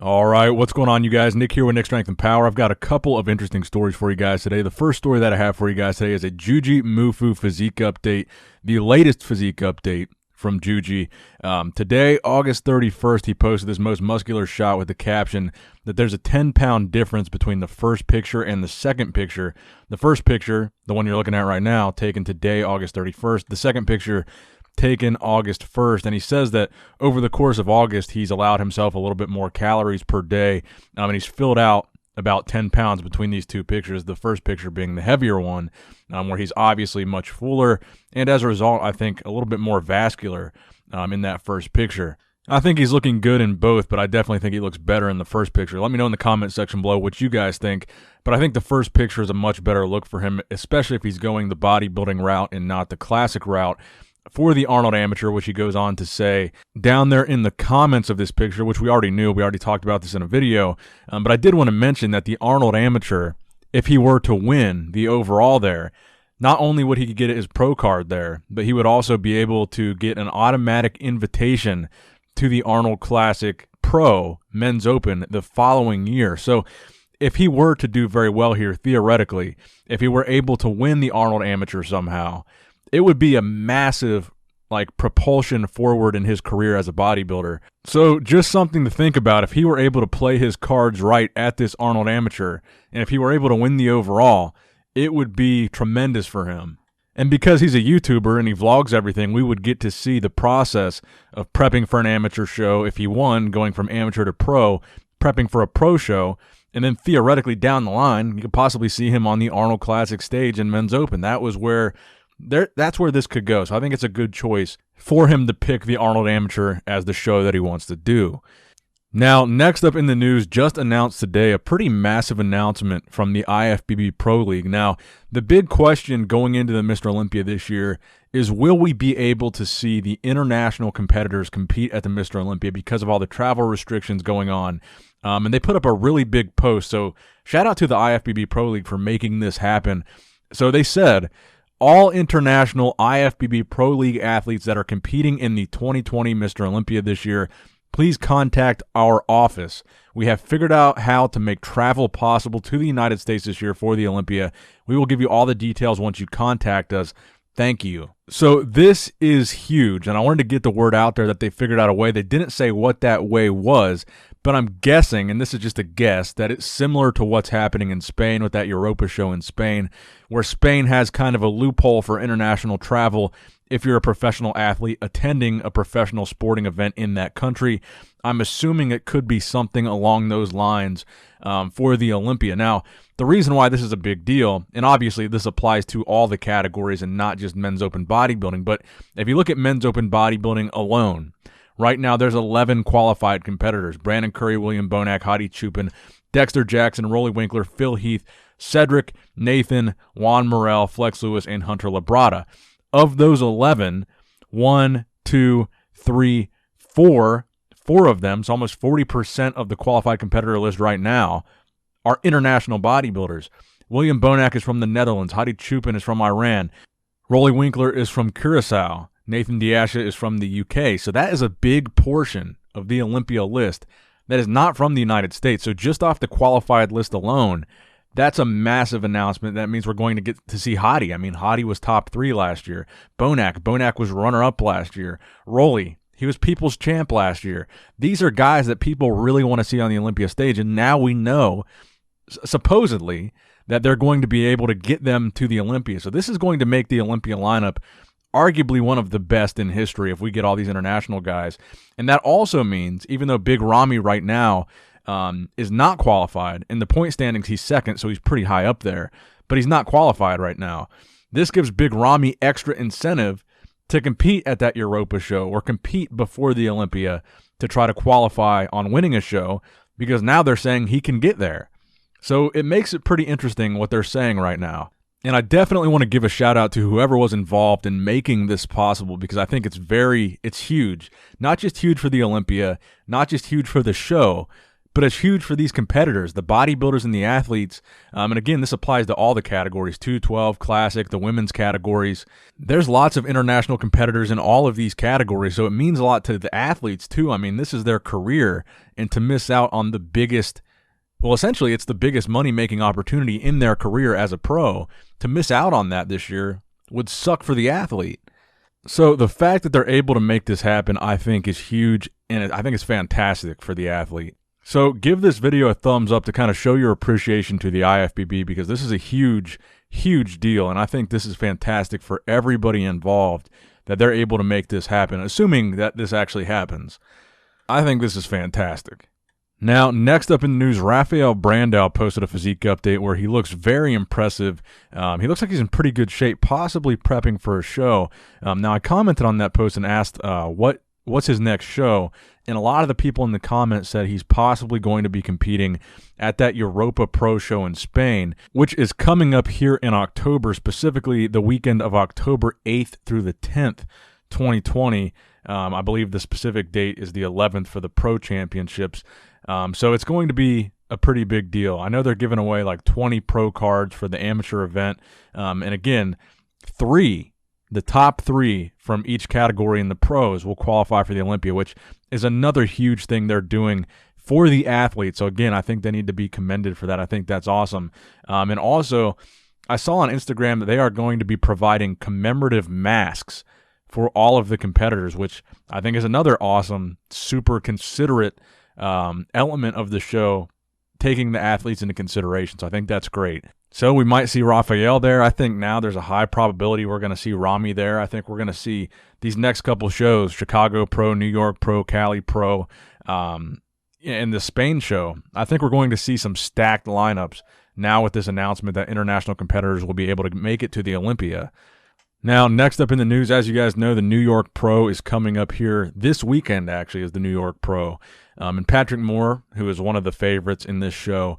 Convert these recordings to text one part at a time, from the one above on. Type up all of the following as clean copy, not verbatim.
All right, what's going on, you guys? Nick here with Nick Strength and Power. I've got a couple of interesting stories for you guys today. The first story that I have for you guys today is a Jujimufu physique update, the latest physique update from Juji. Today, August 31st, he posted this most muscular shot with the caption that there's a 10-pound difference between the first picture and the second picture. The first picture, the one you're looking at right now, taken today, August 31st. The second picture taken August 1st, and he says that over the course of August, he's allowed himself a little bit more calories per day, and he's filled out about 10 pounds between these two pictures, the first picture being the heavier one, where he's obviously much fuller, and as a result, I think a little bit more vascular in that first picture. I think he's looking good in both, but I definitely think he looks better in the first picture. Let me know in the comment section below what you guys think, but I think the first picture is a much better look for him, especially if he's going the bodybuilding route and not the classic route. For the Arnold Amateur, which he goes on to say down there in the comments of this picture, which we already knew, we already talked about this in a video, but I did want to mention that the Arnold Amateur, if he were to win the overall there, not only would he get his pro card there, but he would also be able to get an automatic invitation to the Arnold Classic Pro Men's Open the following year. So if he were to do very well here, theoretically, if he were able to win the Arnold Amateur somehow, it would be a massive propulsion forward in his career as a bodybuilder. So just something to think about. If he were able to play his cards right at this Arnold Amateur, and if he were able to win the overall, it would be tremendous for him. And because he's a YouTuber and he vlogs everything, we would get to see the process of prepping for an amateur show. If he won, going from amateur to pro, prepping for a pro show, and then theoretically down the line, you could possibly see him on the Arnold Classic stage in Men's Open. That's where this could go. So I think it's a good choice for him to pick the Arnold Amateur as the show that he wants to do. Now, next up in the news, just announced today, a pretty massive announcement from the IFBB Pro League. Now, the big question going into the Mr. Olympia this year is, will we be able to see the international competitors compete at the Mr. Olympia because of all the travel restrictions going on? And they put up a really big post. So shout out to the IFBB Pro League for making this happen. So they said, all international IFBB Pro League athletes that are competing in the 2020 Mr. Olympia this year, please contact our office. We have figured out how to make travel possible to the United States this year for the Olympia. We will give you all the details once you contact us. Thank you. So this is huge, and I wanted to get the word out there that they figured out a way. They didn't say what that way was, but I'm guessing, and this is just a guess, that it's similar to what's happening in Spain with that Europa show in Spain, where Spain has kind of a loophole for international travel if you're a professional athlete attending a professional sporting event in that country. I'm assuming it could be something along those lines for the Olympia. Now, the reason why this is a big deal, and obviously this applies to all the categories and not just men's open bodybuilding, but if you look at men's open bodybuilding alone, right now there's 11 qualified competitors: Brandon Curry, William Bonac, Hadi Chupin, Dexter Jackson, Rolly Winkler, Phil Heath, Cedric, Nathan, Juan Morel, Flex Lewis, and Hunter Labrada. Of those 11, 1, 2, 3, 4 of them, so almost 40% of the qualified competitor list right now, are international bodybuilders. William Bonac is from the Netherlands. Hadi Chupin is from Iran. Rolly Winkler is from Curacao. Nathan Diasha is from the UK. So that is a big portion of the Olympia list that is not from the United States. So just off the qualified list alone, that's a massive announcement. That means we're going to get to see Hadi. I mean, Hadi was top 3 last year. Bonac was runner-up last year. Rolly, he was people's champ last year. These are guys that people really want to see on the Olympia stage, and now we know, supposedly, that they're going to be able to get them to the Olympia. So this is going to make the Olympia lineup arguably one of the best in history if we get all these international guys. And that also means, even though Big Ramy right now is not qualified, in the point standings he's second, so he's pretty high up there, but he's not qualified right now. This gives Big Ramy extra incentive to compete at that Europa show or compete before the Olympia to try to qualify on winning a show, because now they're saying he can get there. So it makes it pretty interesting what they're saying right now. And I definitely want to give a shout out to whoever was involved in making this possible, because I think it's huge. Not just huge for the Olympia, not just huge for the show, but it's huge for these competitors, the bodybuilders and the athletes. And again, this applies to all the categories, 212, Classic, the women's categories. There's lots of international competitors in all of these categories, so it means a lot to the athletes too. I mean, this is their career, and to miss out on the biggest, well, essentially it's the biggest money-making opportunity in their career as a pro. To miss out on that this year would suck for the athlete. So the fact that they're able to make this happen, I think, is huge, and I think it's fantastic for the athlete. So give this video a thumbs up to kind of show your appreciation to the IFBB, because this is a huge, huge deal, and I think this is fantastic for everybody involved that they're able to make this happen, assuming that this actually happens. I think this is fantastic. Now, next up in the news, Rafael Brandao posted a physique update where he looks very impressive. He looks like he's in pretty good shape, possibly prepping for a show. Now, I commented on that post and asked what's his next show, and a lot of the people in the comments said he's possibly going to be competing at that Europa Pro show in Spain, which is coming up here in October, specifically the weekend of October 8th through the 10th, 2020. I believe the specific date is the 11th for the Pro Championships. So it's going to be a pretty big deal. I know they're giving away like 20 pro cards for the amateur event. And again, the top three from each category in the pros will qualify for the Olympia, which is another huge thing they're doing for the athletes. So again, I think they need to be commended for that. I think that's awesome. And also, I saw on Instagram that they are going to be providing commemorative masks for all of the competitors, which I think is another awesome, super considerate element of the show, taking the athletes into consideration. So I think that's great. So we might see Rafael there. I think now there's a high probability we're going to see Rami there. I think we're going to see these next couple shows, Chicago Pro, New York Pro, Cali Pro, and the Spain show. I think we're going to see some stacked lineups now with this announcement that international competitors will be able to make it to the Olympia. Now, next up in the news, as you guys know, the New York Pro is coming up here this weekend, actually, is the New York Pro. And Patrick Moore, who is one of the favorites in this show,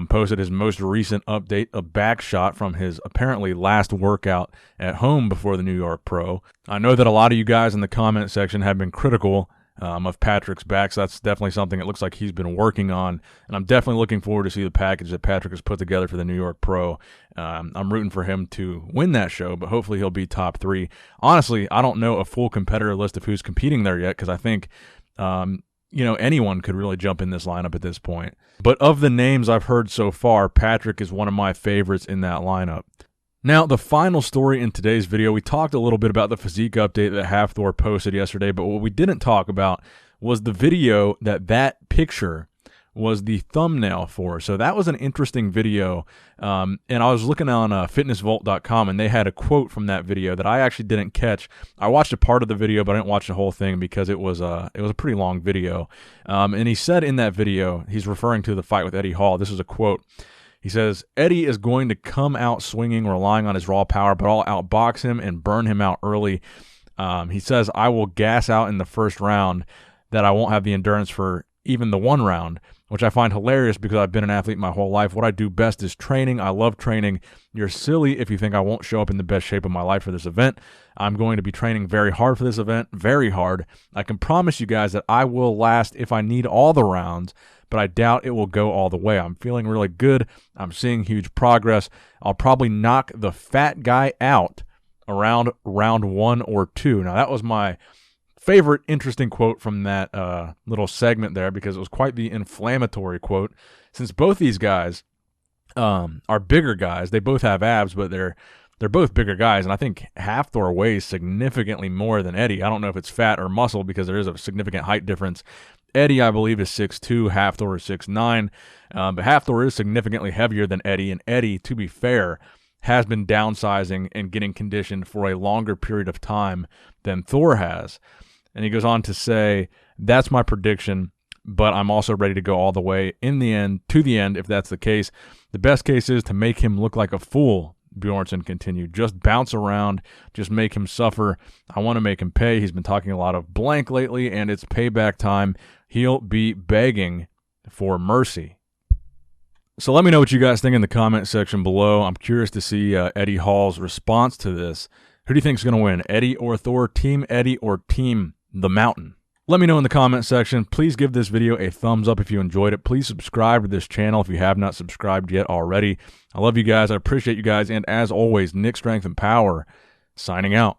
posted his most recent update, a back shot from his apparently last workout at home before the New York Pro. I know that a lot of you guys in the comment section have been critical of Patrick's back, so that's definitely something it looks like he's been working on, and I'm definitely looking forward to see the package that Patrick has put together for the New York Pro. I'm rooting for him to win that show, but hopefully he'll be top three. Honestly, I don't know a full competitor list of who's competing there yet, because I think anyone could really jump in this lineup at this point. But of the names I've heard so far, Patrick is one of my favorites in that lineup. Now, the final story in today's video, we talked a little bit about the physique update that Hafthor posted yesterday, but what we didn't talk about was the video that picture was the thumbnail for. So that was an interesting video, and I was looking on fitnessvault.com, and they had a quote from that video that I actually didn't catch. I watched a part of the video, but I didn't watch the whole thing because it was a pretty long video. And he said in that video, he's referring to the fight with Eddie Hall. This is a quote. He says, "Eddie is going to come out swinging, relying on his raw power, but I'll outbox him and burn him out early." He says, "I will gas out in the first round, that I won't have the endurance for even the one round," which I find hilarious because I've been an athlete my whole life. What I do best is training. I love training. You're silly if you think I won't show up in the best shape of my life for this event. I'm going to be training very hard for this event, very hard. I can promise you guys that I will last if I need all the rounds, but I doubt it will go all the way. I'm feeling really good. I'm seeing huge progress. I'll probably knock the fat guy out around round 1 or 2. Now, that was my favorite interesting quote from that little segment there, because it was quite the inflammatory quote, since both these guys are bigger guys. They both have abs, but they're both bigger guys, and I think Hafthor weighs significantly more than Eddie. I don't know if it's fat or muscle, because there is a significant height difference. Eddie, I believe, is 6'2", Hafthor is 6'9", but Hafthor is significantly heavier than Eddie, and Eddie, to be fair, has been downsizing and getting conditioned for a longer period of time than Thor has. And he goes on to say, "That's my prediction, but I'm also ready to go all the way to the end, if that's the case. The best case is to make him look like a fool," Bjornsson continued. "Just bounce around, just make him suffer. I want to make him pay. He's been talking a lot of blank lately, and it's payback time. He'll be begging for mercy." So let me know what you guys think in the comment section below. I'm curious to see Eddie Hall's response to this. Who do you think is going to win, Eddie or Thor? Team Eddie or Team the Mountain? Let me know in the comment section. Please give this video a thumbs up if you enjoyed it. Please subscribe to this channel if you have not subscribed yet already. I love you guys. I appreciate you guys. And as always, Nick Strength and Power signing out.